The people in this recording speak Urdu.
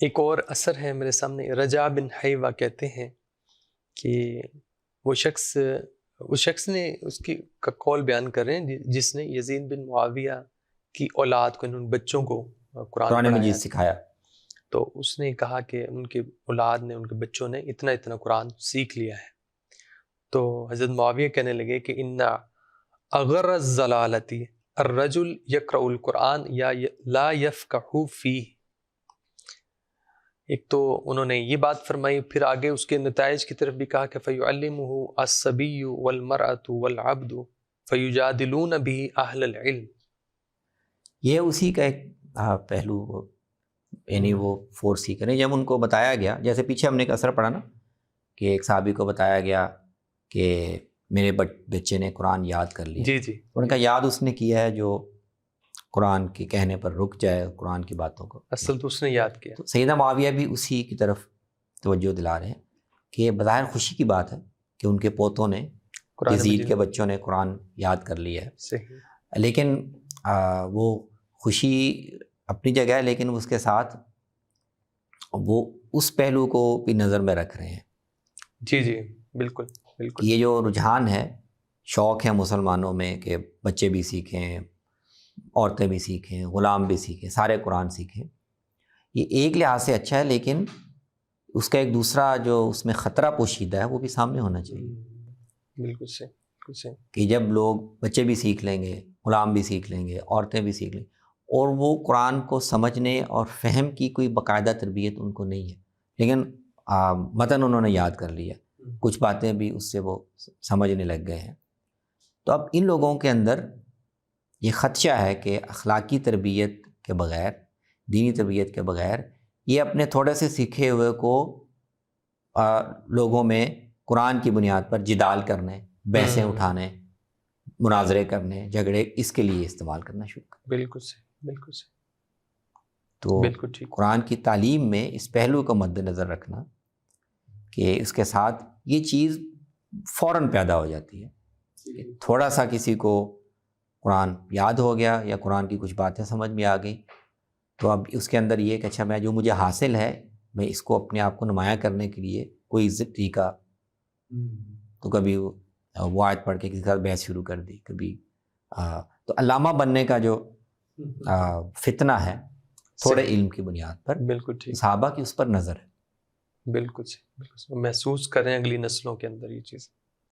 ایک اور اثر ہے میرے سامنے، رجا بن حیوہ کہتے ہیں کہ وہ شخص نے اس کی کا قول بیان کر رہے ہیں جس نے یزید بن معاویہ کی اولاد کو، ان بچوں کو قرآن قرآن پڑھایا مجید سکھایا. تو اس نے کہا کہ ان کے اولاد نے، ان کے بچوں نے اتنا قرآن سیکھ لیا ہے. تو حضرت معاویہ کہنے لگے کہ ان اغر الضلالتی الرجل یقرأ القرآن یا لا یفقہ فیہ. ایک تو انہوں نے یہ بات فرمائی، پھر آگے اس کے نتائج کی طرف بھی کہا کہ فَيُعَلِّمُهُ الصَّبِيُّ وَالْمَرْأَةُ وَالْعَبْدُ فَيُجَادِلُونَ بِهِ أَهْلَ الْعِلْمِ. یہ اسی کا ایک پہلو، یعنی وہ فورس ہی کریں. جب ان کو بتایا گیا، جیسے پیچھے ہم نے ایک اثر پڑھا نا کہ ایک صحابی کو بتایا گیا کہ میرے بچے نے قرآن یاد کر لیا. جی ان کا یاد اس نے کیا ہے جو قرآن کے کہنے پر رک جائے، قرآن کی باتوں کو. اصل تو اس نے یاد کیا. تو سیدنا معاویہ بھی اسی کی طرف توجہ دلا رہے ہیں کہ یہ بظاہر خوشی کی بات ہے کہ ان کے پوتوں نے، یزید کے بچوں نے قرآن یاد کر لیا ہے. صحیح. لیکن وہ خوشی اپنی جگہ ہے، لیکن اس کے ساتھ وہ اس پہلو کو بھی نظر میں رکھ رہے ہیں. جی بالکل. یہ جو رجحان ہے، شوق ہے مسلمانوں میں کہ بچے بھی سیکھیں، عورتیں بھی سیکھیں، غلام بھی سیکھیں، سارے قرآن سیکھیں. یہ ایک لحاظ سے اچھا ہے، لیکن اس کا ایک دوسرا جو اس میں خطرہ پوشیدہ ہے وہ بھی سامنے ہونا چاہیے. بالکل صحیح. کہ جب لوگ، بچے بھی سیکھ لیں گے، غلام بھی سیکھ لیں گے، عورتیں بھی سیکھ لیں گے، اور وہ قرآن کو سمجھنے اور فہم کی کوئی باقاعدہ تربیت ان کو نہیں ہے، لیکن متن انہوں نے یاد کر لیا، کچھ باتیں بھی اس سے وہ سمجھنے لگ گئے ہیں. تو اب ان لوگوں کے اندر یہ خدشہ ہے کہ اخلاقی تربیت کے بغیر، دینی تربیت کے بغیر، یہ اپنے تھوڑے سے سیکھے ہوئے کو لوگوں میں قرآن کی بنیاد پر جدال کرنے، بحثیں اٹھانے، مناظرے کرنے، جھگڑے، اس کے لیے استعمال کرنا شروع کریں. بالکل صحیح. تو قرآن کی تعلیم میں اس پہلو کو مد نظر رکھنا کہ اس کے ساتھ یہ چیز فوراً پیدا ہو جاتی ہے کہ تھوڑا سا کسی کو قرآن یاد ہو گیا یا قرآن کی کچھ باتیں سمجھ میں آ گئی، تو اب اس کے اندر یہ کہ اچھا میں جو مجھے حاصل ہے، میں اس کو اپنے آپ کو نمایاں کرنے کے لیے کوئی طریقہ، تو کبھی وہ آیت پڑھ کے کسی کے ساتھ بحث شروع کر دی، کبھی تو علامہ بننے کا جو فتنہ ہے تھوڑے علم کی بنیاد پر، بالکل ٹھیک، صحابہ کی اس پر نظر ہے. بالکل صحیح. محسوس کریں اگلی نسلوں کے اندر یہ چیز.